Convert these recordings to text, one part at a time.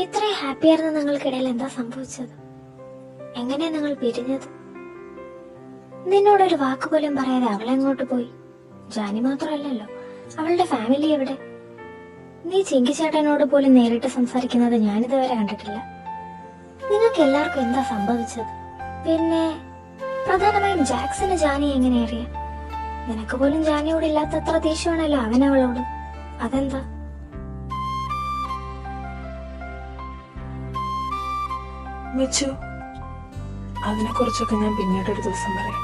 ഇത്രയും ഹാപ്പിയായിരുന്ന നിങ്ങൾക്കിടയിൽ എന്താ സംഭവിച്ചത്? എങ്ങനെയാ നിങ്ങൾ പിരിഞ്ഞത്? നിന്നോടൊരു വാക്കുപോലും പറയാതെ അവളെങ്ങോട്ട് പോയി? ജാനി മാത്രമല്ലല്ലോ, അവളുടെ ഫാമിലി എവിടെ? നീ ചിങ്കിച്ചേട്ടനോട് പോലും നേരിട്ട് സംസാരിക്കുന്നത് ഞാനിതുവരെ കണ്ടിട്ടില്ല. നിങ്ങൾക്ക് എല്ലാവർക്കും എന്താ സംഭവിച്ചത്? പിന്നെ പ്രധാനമായും ജാക്സന് ജാനി എങ്ങനെ അറിയാം? നിനക്ക് പോലും ജാനിയോട് ഇല്ലാത്തത്ര ദേഷ്യമാണല്ലോ അവനവളോട്. അതെന്താ? മിച്ചു, അതിനെ കുറിച്ചൊക്കെ ഞാൻ പിന്നീട് ഒരു ദിവസം പറയാം.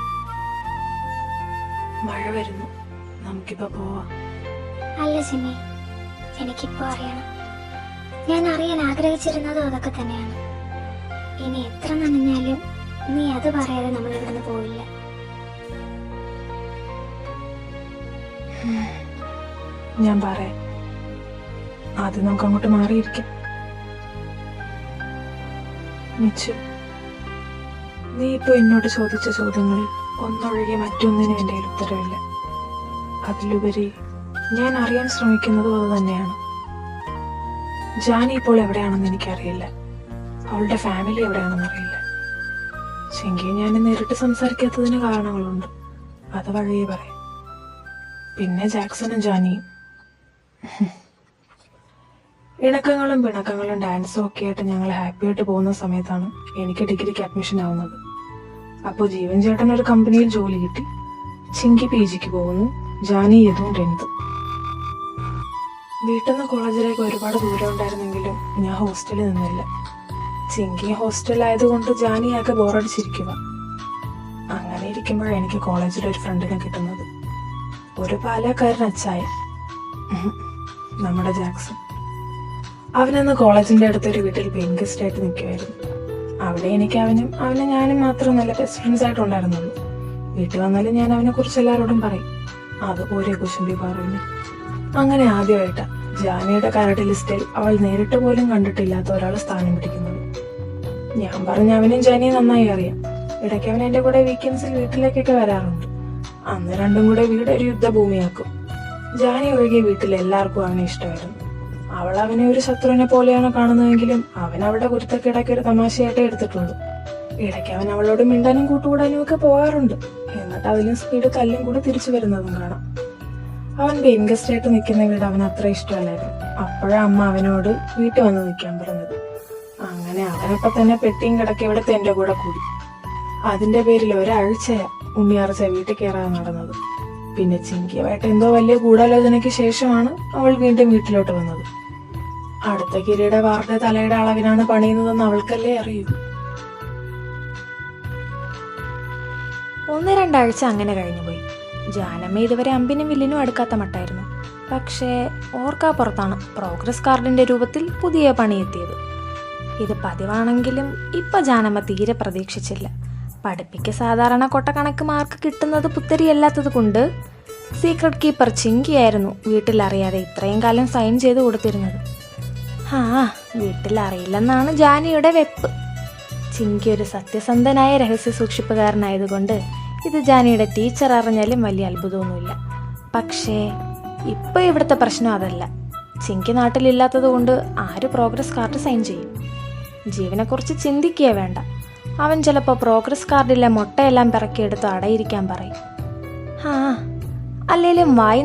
മഴ വരുന്നു, നമുക്കിപ്പോ പോവാം. അല്ല സിമി, എനിക്കിപ്പോ അറിയണം. ഞാൻ അറിയാൻ ആഗ്രഹിച്ചിരുന്നതും അതൊക്കെ തന്നെയാണ്. ഇനി എത്ര നനഞ്ഞാലും നീ അത് പറയാതെ നമ്മൾ ഇവിടുന്ന് പോവില്ല. ഞാൻ പറയാം. ആദ്യം നമുക്ക് അങ്ങോട്ട് മാറിയിരിക്കാം. മിച്ചു, നീ ഇപ്പൊ എന്നോട് ചോദിച്ച ചോദ്യങ്ങളിൽ ഒന്നൊഴികെ മറ്റൊന്നിനും എൻ്റെ കയ്യിൽ ഉത്തരവില്ല. അതിലുപരി ഞാൻ അറിയാൻ ശ്രമിക്കുന്നതും അത് തന്നെയാണ്. ജാനി ഇപ്പോൾ എവിടെയാണെന്ന് എനിക്കറിയില്ല. അവളുടെ ഫാമിലി എവിടെയാണെന്ന് അറിയില്ല. ശെങ്കി ഞാൻ നേരിട്ട് സംസാരിക്കാത്തതിന് കാരണങ്ങളുണ്ട്, അത് വഴിയേ പറയാം. പിന്നെ ജാക്സണും ജാനിയും ഇണക്കങ്ങളും പിണക്കങ്ങളും ഡാൻസും ഒക്കെ ആയിട്ട് ഞങ്ങൾ ഹാപ്പി ആയിട്ട് പോകുന്ന സമയത്താണ് എനിക്ക് ഡിഗ്രിക്ക് അഡ്മിഷൻ ആവുന്നത്. അപ്പോൾ ജീവൻ ചേട്ടൻ ഒരു കമ്പനിയിൽ ജോലി കിട്ടി. ചിങ്കി PGക്ക് പോകുന്നു, ജാനി യദുവും 10th. വീട്ടിൽ നിന്ന് കോളേജിലേക്ക് ഒരുപാട് ദൂരം ഉണ്ടായിരുന്നെങ്കിലും ഞാൻ ഹോസ്റ്റലിൽ നിന്നില്ല. ചിങ്കി ഹോസ്റ്റലായതുകൊണ്ട് ജാനിയാകെ ബോറടിച്ചിരിക്കുക. അങ്ങനെ ഇരിക്കുമ്പോഴാണ് എനിക്ക് കോളേജിൽ ഒരു ഫ്രണ്ടിനെ കിട്ടുന്നത്. ഒരു പാലക്കാരൻ അച്ചായ, നമ്മുടെ ജാക്സൺ. അവനന്ന് കോളേജിന്റെ അടുത്തൊരു വീട്ടിൽ പെയിന്റ് ഗസ്റ്റ് ആയിട്ട് നിൽക്കുമായിരുന്നു. അവിടെ എനിക്ക് അവനെ ഞാനും മാത്രം നല്ല ബെസ്റ്റ് ഫ്രണ്ട്സ് ആയിട്ടുണ്ടായിരുന്നുള്ളൂ. വീട്ടിൽ വന്നാലും ഞാൻ അവനെ കുറിച്ച് എല്ലാവരോടും പറയും. അതുപോലെ കുശുമ്പി പറഞ്ഞു. അങ്ങനെ ആദ്യമായിട്ടാ ജാനിയുടെ കരട് ലിസ്റ്റിൽ അവൾ നേരിട്ട് പോലും കണ്ടിട്ടില്ലാത്ത ഒരാൾ സ്ഥാനം പിടിക്കുന്നത്. ഞാൻ പറഞ്ഞ അവനും ജാനിയെ നന്നായി അറിയാം. ഇടയ്ക്ക് അവൻ എന്റെ കൂടെ വീക്കെൻഡ്സിൽ വീട്ടിലേക്കൊക്കെ വരാറുണ്ട്. അന്ന് രണ്ടും കൂടെ വീട് ഒരു യുദ്ധഭൂമിയാക്കും. ജാനി ഒഴികെ വീട്ടിൽ എല്ലാവർക്കും അവനെ ഇഷ്ടമായിരുന്നു. അവൾ അവനെ ഒരു ശത്രുവിനെ പോലെയാണ് കാണുന്നതെങ്കിലും അവൻ അവളുടെ കുരുത്തക്കിടയ്ക്ക് ഒരു തമാശയായിട്ടേ എടുത്തിട്ടുള്ളൂ. ഇടയ്ക്ക് അവൻ അവളോട് മിണ്ടാനും കൂട്ടുകൂടാനും ഒക്കെ പോകാറുണ്ട്. എന്നിട്ട് അതിലും സ്പീഡ് തല്ലും കൂടെ തിരിച്ചു വരുന്നതും കാണാം. അവൻ പെയിൻ ഗസ്റ്റ് ആയിട്ട് നിൽക്കുന്ന വീട് അവന് അത്ര ഇഷ്ടമല്ലായിരുന്നു. അപ്പോഴാ അമ്മ അവനോട് വീട്ടിൽ വന്ന് നിൽക്കാൻ പറഞ്ഞത്. അങ്ങനെ അവനൊക്കെ തന്നെ പെട്ടിയും കിടക്കി ഇവിടുത്തെ എന്റെ കൂടെ കൂടി. അതിന്റെ പേരിൽ ഒരാഴ്ചയാ ഉണ്ണിയാർച്ച വീട്ടിൽ കയറാതെ നടന്നത്. പിന്നെ ചിങ്കിയുമായിട്ട് എന്തോ വലിയ ഗൂഢാലോചനയ്ക്ക് ശേഷമാണ് അവൾ വീണ്ടും വീട്ടിലോട്ട് വന്നത്. അടുത്ത കിരീട വാർഡ് തലയുടെ അളവിനാണ് പണിയുന്നതെന്ന് അവൾക്കല്ലേ അറിയൂ. 1-2 ആഴ്ച അങ്ങനെ കഴിഞ്ഞുപോയി. ജാനമ്മ ഇതുവരെ അമ്പിനും വില്ലിനും അടുക്കാത്ത മട്ടായിരുന്നു. പക്ഷേ ഓർക്കാപ്പുറത്താണ് പ്രോഗ്രസ് കാർഡിന്റെ രൂപത്തിൽ പുതിയ പണി എത്തിയത്. ഇത് പതിവാണെങ്കിലും ഇപ്പൊ ജാനമ്മ തീരെ പ്രതീക്ഷിച്ചില്ല. പഠിപ്പിക്ക് സാധാരണ കൊട്ടക്കണക്ക് മാർക്ക് കിട്ടുന്നത് പുത്തരിയല്ലാത്തത് കൊണ്ട് സീക്രട്ട് കീപ്പർ ചിങ്കിയായിരുന്നു വീട്ടിലറിയാതെ ഇത്രയും കാലം സൈൻ ചെയ്ത് കൊടുത്തിരുന്നത്. വീട്ടിലറിയില്ലെന്നാണ് ജാനിയുടെ വെപ്പ്. ചിങ്കി ഒരു സത്യസന്ധനായ രഹസ്യ സൂക്ഷിപ്പുകാരനായതുകൊണ്ട് ഇത് ജാനിയുടെ ടീച്ചർ അറിഞ്ഞാലും വലിയ അത്ഭുതമൊന്നുമില്ല. പക്ഷേ ഇപ്പൊ ഇവിടുത്തെ പ്രശ്നം അതല്ല. ചിങ്കി നാട്ടിലില്ലാത്തത് കൊണ്ട് ആര് പ്രോഗ്രസ് കാർഡ് സൈൻ ചെയ്യും? ജീവനെക്കുറിച്ച് ചിന്തിക്കുക വേണ്ട. അവൻ ചിലപ്പോൾ പ്രോഗ്രസ് കാർഡിലെ മുട്ടയെല്ലാം പിറക്കിയെടുത്ത് അടയിരിക്കാൻ പറയും. അല്ലേലും വായി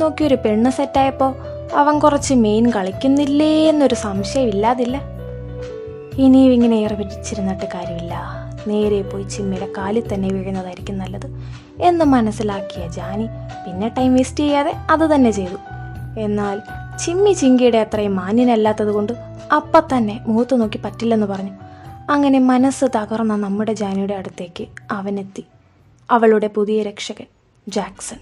നോക്കി ഒരു പെണ്ണ് സെറ്റായപ്പോൾ അവൻ കുറച്ച് മെയിൻ കളിക്കുന്നില്ലേ എന്നൊരു സംശയം ഇല്ലാതില്ല. ഇനിയും ഇങ്ങനെ ഏറെ പിടിച്ചിരുന്നിട്ട് കാര്യമില്ല, നേരെ പോയി ചിമ്മിയുടെ കാലിൽ തന്നെ വീഴുന്നതായിരിക്കും നല്ലത് എന്ന് മനസ്സിലാക്കിയ ജാനി പിന്നെ ടൈം വേസ്റ്റ് ചെയ്യാതെ അത് തന്നെ ചെയ്തു. എന്നാൽ ചിങ്കിയുടെ അത്രയും മാന്യനല്ലാത്തത് കൊണ്ട് അപ്പം തന്നെ മുഖത്ത് നോക്കി പറ്റില്ലെന്ന് പറഞ്ഞു. അങ്ങനെ മനസ്സ് തകർന്ന നമ്മുടെ ജാനിയുടെ അടുത്തേക്ക് അവനെത്തി, അവളുടെ പുതിയ രക്ഷകൻ ജാക്സൺ.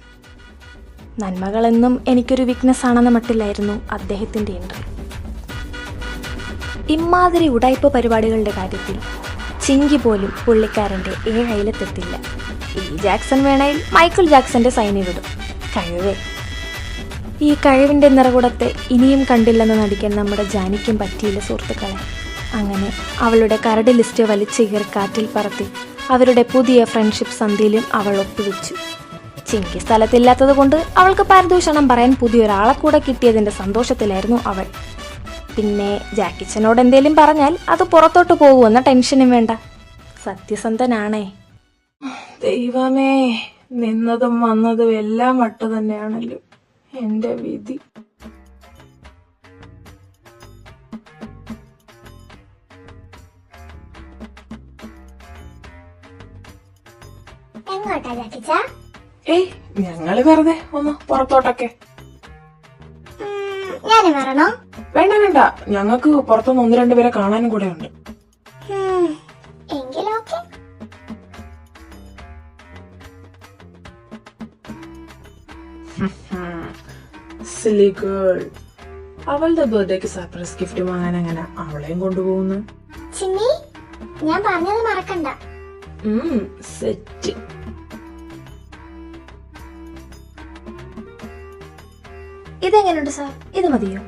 നന്മകളെന്നും എനിക്കൊരു വീക്ക്നെസ് ആണെന്ന മട്ടിലായിരുന്നു അദ്ദേഹത്തിൻ്റെ എൻട്രി. ഇമ്മാതിരി ഉടായ്പ പരിപാടികളുടെ കാര്യത്തിൽ ചിങ്കി പോലും പുള്ളിക്കാരൻ്റെ അയലത്തെത്തില്ല. ഈ ജാക്സൺ വേണയിൽ മൈക്കിൾ ജാക്സന്റെ സൈനി വിടും. കഴിവേ! ഈ കഴിവിൻ്റെ നിറകുടത്തെ ഇനിയും കണ്ടില്ലെന്ന് നടിക്കാൻ നമ്മുടെ ജാനിക്കും പറ്റിയില്ല സുഹൃത്തുക്കളെ. അങ്ങനെ അവളുടെ കരട് ലിസ്റ്റ് വലിച്ചു കീറി കാറ്റിൽ പറത്തി അവരുടെ പുതിയ ഫ്രണ്ട്ഷിപ്പ് സന്ധിയിലും അവൾ ഒപ്പുവെച്ചു. ചിങ്കി സ്ഥലത്തില്ലാത്തത് കൊണ്ട് അവൾക്ക് പാരിതോഷണം പറയാൻ പുതിയൊരാളെ കൂടെ കിട്ടിയതിൻ്റെ സന്തോഷത്തിലായിരുന്നു അവൾ. പിന്നെ ജാക്കിച്ചനോട് എന്തേലും പറഞ്ഞാൽ അത് പുറത്തോട്ട് പോകുമെന്ന ടെൻഷനും വേണ്ട. സത്യസന്ധനാണേ. ദൈവമേ, നിന്നതും വന്നതും എല്ലാം വട്ട് തന്നെയാണല്ലോ എന്റെ വിധി. എങ്ങോട്ടാ ജാക്കിച്ച? ഏയ്, ഞങ്ങള് വെറുതെ ഒന്ന് പുറത്തോട്ടൊക്കെ. ഞാനും വരണോ? വേണ്ട വേണ്ട, ഞങ്ങൾക്ക് പുറത്തുനിന്ന് 1-2 പേരെ കാണാനും കൂടെ ഉണ്ട്. എങ്കിലോക്കെ. സിലി ഗേൾ, അവളുടെ ബർത്ത്ഡേക്ക് സർപ്രൈസ് ഗിഫ്റ്റ് വാങ്ങാൻ എങ്ങനെ അവളെയും കൊണ്ടുപോകുന്നു? ചിന്നി, ഞാൻ പറഞ്ഞത് മറക്കണ്ട. സെറ്റ്. ഇതെങ്ങനെയുണ്ട് സാർ? ഇത് മതിയോ?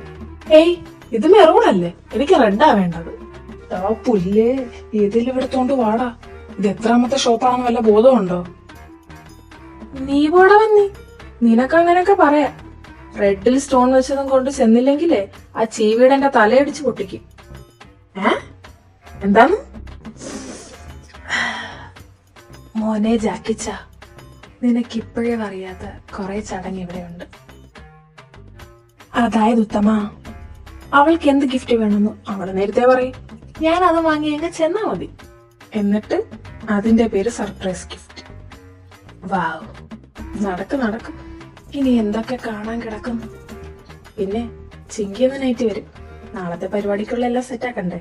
ഏയ്, ഇത് മെറൂണല്ലേ, എനിക്ക് റെഡാ വേണ്ടത്. പുല്ലേ, ഇതിലിവിടത്തോണ്ട് വാടാ. ഇത് എത്രാമത്തെ ഷോപ്പാണെന്ന് വല്ല ബോധമുണ്ടോ? നീ പോടാ വന്നി, നിനക്ക് അങ്ങനെയൊക്കെ പറയാ. റെഡിൽ സ്റ്റോൺ വെച്ചതും കൊണ്ട് ചെന്നില്ലെങ്കിലേ ആ ചീവീടെ എന്റെ തലയടിച്ച് പൊട്ടിക്കും. എന്താണ് മോനെ ജാക്കിച്ച, നിനക്കിപ്പോഴേ അറിയാത്ത കുറെ ചടങ്ങ് ഇവിടെയുണ്ട്. അതായത് ഉത്തമ, അവൾക്ക് എന്ത് ഗിഫ്റ്റ് വേണമെന്ന് അവള് നേരത്തെ പറയും. ഞാൻ അത് വാങ്ങി അങ്ങ് ചെന്നാ മതി. എന്നിട്ട് അതിന്റെ പേര് സർപ്രൈസ് ഗിഫ്റ്റ്. വാവ്, നടക്ക്. ഇനി എന്തൊക്കെ കാണാൻ കിടക്കുന്നു. പിന്നെ ചിങ്കിയെന്ന നൈറ്റ് വരും. നാളത്തെ പരിപാടിക്കുള്ള എല്ലാം സെറ്റാക്കണ്ടേ?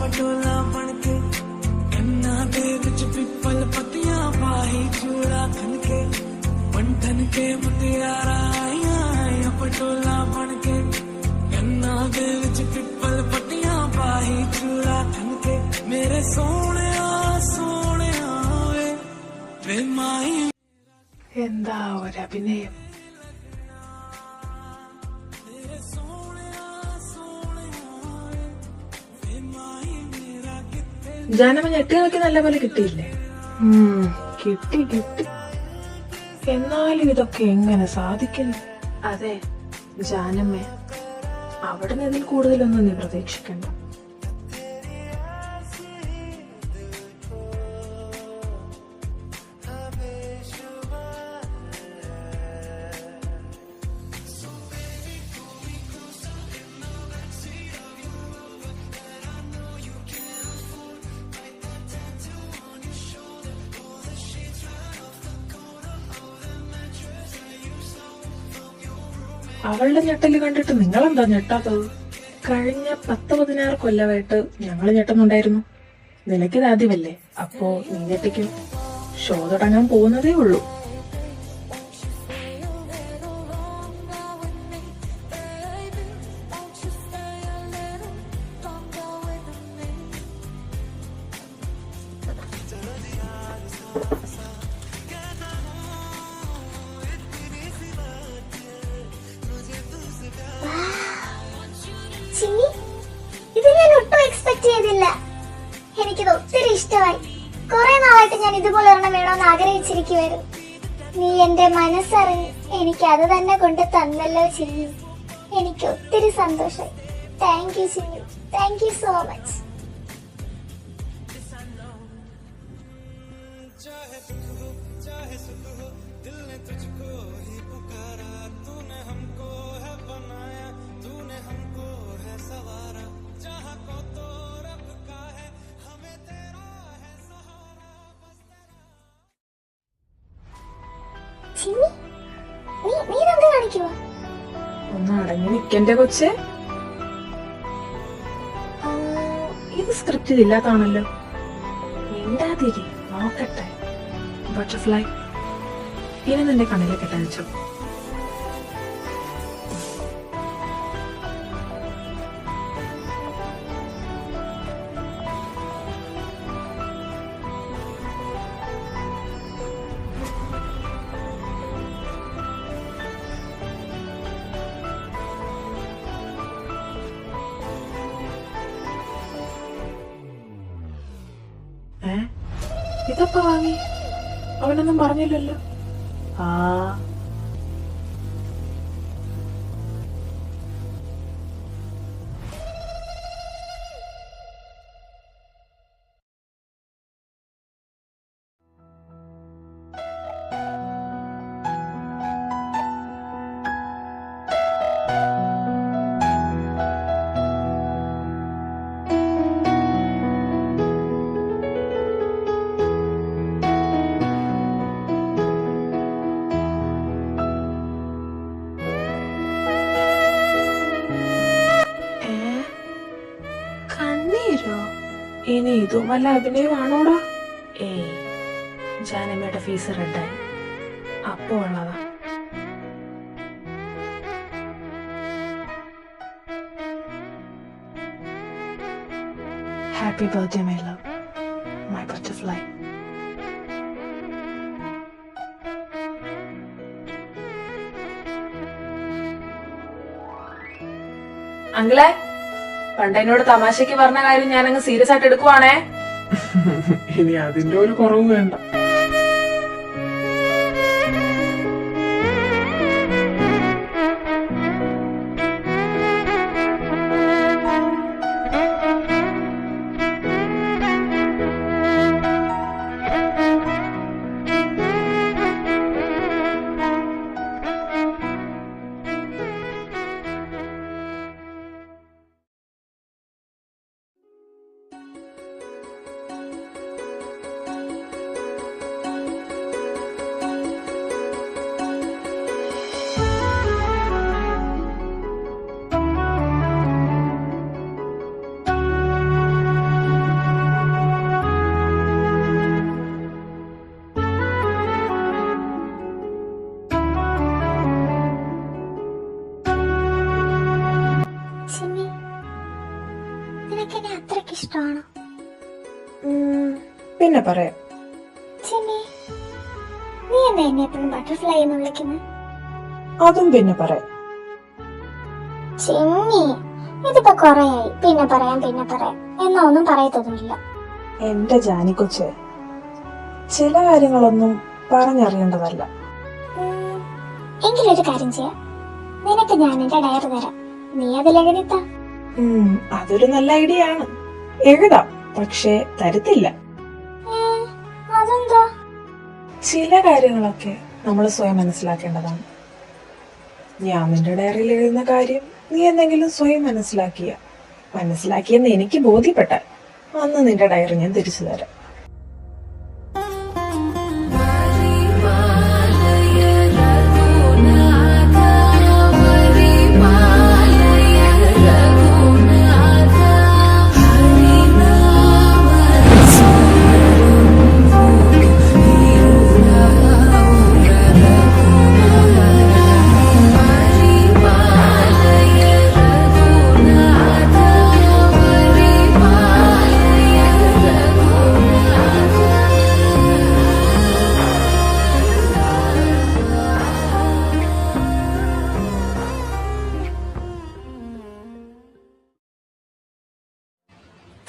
पटोला बनके कन्ना दे विच पिपल पत्तियां पाही चूड़ा खनके पंठन के मुंदियारा आया पटोला बनके कन्ना दे विच पिपल पत्तियां पाही चूड़ा खनके मेरे सोने वे माई എന്താ ഒരഭിനയം. ജാനമ്മ ഞെട്ടി നോക്കി നല്ലപോലെ കിട്ടിയില്ലേ? കിട്ടി. എന്നാലും ഇതൊക്കെ എങ്ങനെ സാധിക്കുന്നു? അതെ ജാനമ്മ, അവിടുന്ന് ഇതിൽ കൂടുതലൊന്നും നീ പ്രതീക്ഷിക്കണ്ട. അവളുടെ ഞെട്ടല് കണ്ടിട്ട് നിങ്ങളെന്താ ഞെട്ടാത്തത്? കഴിഞ്ഞ 10-16 കൊല്ലമായിട്ട് ഞങ്ങള് ഞെട്ടുന്നുണ്ടായിരുന്നു. നിനക്കിത് ആദ്യമല്ലേ, അപ്പോ നീ ഞെട്ടിക്കും. ഷോ തുടങ്ങാൻ പോകുന്നതേ ഉള്ളൂ. ചിന്നി, ഇത് ഞാൻ ഒട്ടും എക്സ്പെക്ട് ചെയ്തില്ല. എനിക്കിത് ഒത്തിരി ഇഷ്ടമായി. കുറെ നാളായിട്ട് ഞാൻ ഇതുപോലെ ഒരെണ്ണം വേണമെന്ന് ആഗ്രഹിച്ചിരിക്കുവായിരുന്നു. നീ എന്റെ മനസ്സറിഞ്ഞ് എനിക്ക് അത് തന്നെ കൊണ്ട് തന്നല്ലോ ചിന്നി. എനിക്ക് ഒത്തിരി സന്തോഷമായി. Thank you Chinni, thank you so much. Chinni, നീ ഇതെന്ത് കാണിക്കുവാ? ഒന്ന് അടങ്ങി നിക്കന്റെ കൊച്ചേ. ഇത് സ്ക്രിപ്റ്റിൽ ഇല്ലാത്താണല്ലോ. മിണ്ടാതിരി, നോക്കട്ടെ. ബട്ടർഫ്ലൈ, ഇനി നിന്റെ കണ്ണിലേക്ക് അയച്ചോ. ഇതപ്പ വാങ്ങി? അവനൊന്നും പറഞ്ഞില്ലല്ലോ. ആ കണ്ണീരോ? ഇനി ഇതും വല്ല അഭിനയമാണോടാ? ഏയ്, ജാനമ്മയുടെ ഫീസ് റെഡായി. അപ്പൊ ഉള്ളതാ. Happy birthday my love, my butterfly. അങ്കിളെ, പണ്ടെന്നോട് തമാശക്ക് പറഞ്ഞ കാര്യം ഞാൻ അങ്ങ് സീരിയസ് ആയിട്ട് എടുക്കുവാണേ. ഇനി അതിന്റെ ഒരു കുറവ് വേണ്ട. ചിമ്മി, നിനക്കെന്നെ അത്രയ്ക്ക് ഇഷ്ടമാണോ? പിന്നെ പറയാം. ചിമ്മി, നീ എന്താ എന്നെ എപ്പോഴും ബട്ടർഫ്ലൈ എന്ന് വിളിക്കുന്നത്? അതും പിന്നെ പറയാം. ചിമ്മി, ഇതിപ്പോ കൊറേയായി പിന്നെ പറയാം എന്നാ ഒന്നും പറയത്തതുമില്ല. എന്റെ ജാനിക്കൊച്ച്, ചില കാര്യങ്ങളൊന്നും പറഞ്ഞറിയേണ്ടതല്ല. എങ്കിലൊരു കാര്യം ചെയ്യാം, നിനക്ക് ഞാൻ എന്റെ ഡയറി തരാം, നീ അതിലെഴുതിത്താ. അതൊരു നല്ല ഐഡിയ ആണ്. എഴുതാം, പക്ഷെ തരത്തില്ല. അതെന്താ? ചില കാര്യങ്ങളൊക്കെ നമ്മൾ സ്വയം മനസ്സിലാക്കേണ്ടതാണ്. ഞാൻ നിന്റെ ഡയറിയിൽ എഴുതുന്ന കാര്യം നീ എന്തെങ്കിലും സ്വയം മനസ്സിലാക്കിയെന്ന് എനിക്ക് ബോധ്യപ്പെട്ടാൽ അന്ന് നിന്റെ ഡയറി ഞാൻ തിരിച്ചു തരാം.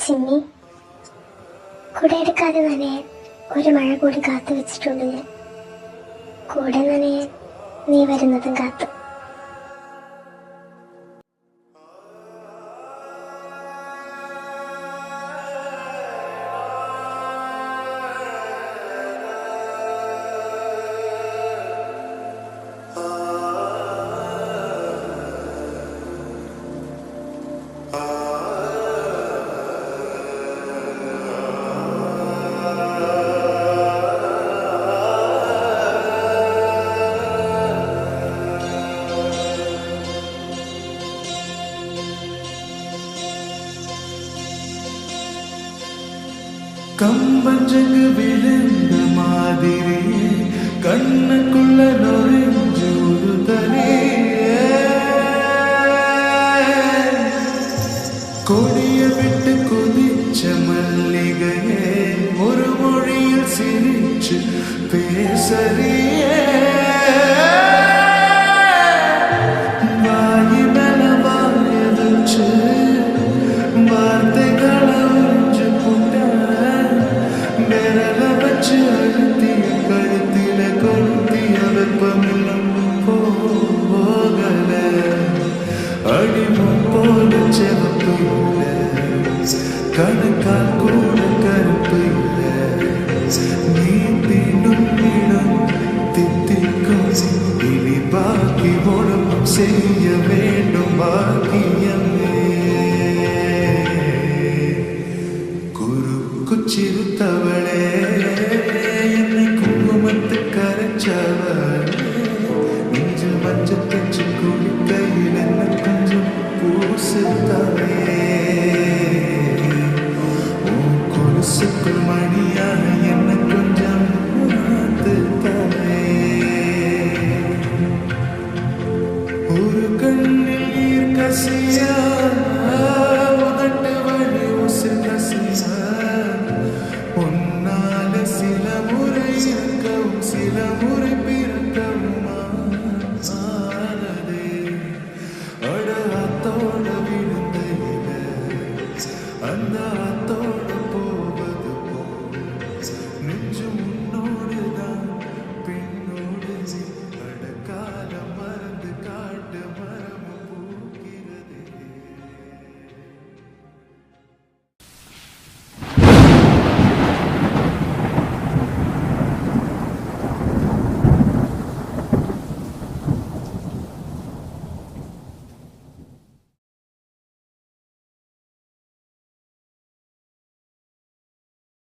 ചിമ്മി, കൂടെ എടുക്കാതെ നനയാൻ ഒരു മഴ കൂടി കാത്തു വെച്ചിട്ടുണ്ട് ഞാൻ. കൂടെ നനയാൻ നീ വരുന്നതും കാത്തു. கம்பஞ்சங்கு விழுந்த மாதிரி கண்ணுக்குள்ள நுழைஞ்சூடுதலே கொடிய விட்டு குதிச்ச மல்லிகையே ஒரு மொழியில் சிரிச்சு பேசறியே வாயி மேல வாயதுச்சு வார்த்தைகளை விரல வச்ச ബാക്കി ഒന്നും ചെയ്യ വേണ്ടും ബാക്കിയമ്മേ കുച്ചിരുത്തവളെ എന്നെ കുങ്കുമത്ത് കരച്ചവളെ നെഞ്ചിൽ മഞ്ചൽ തെച്ചു കുളിക്കയിൽ എന്നെ കുഞ്ചും പൂസുത്തവേ കൊലുസുക്കുൾ മണിയായി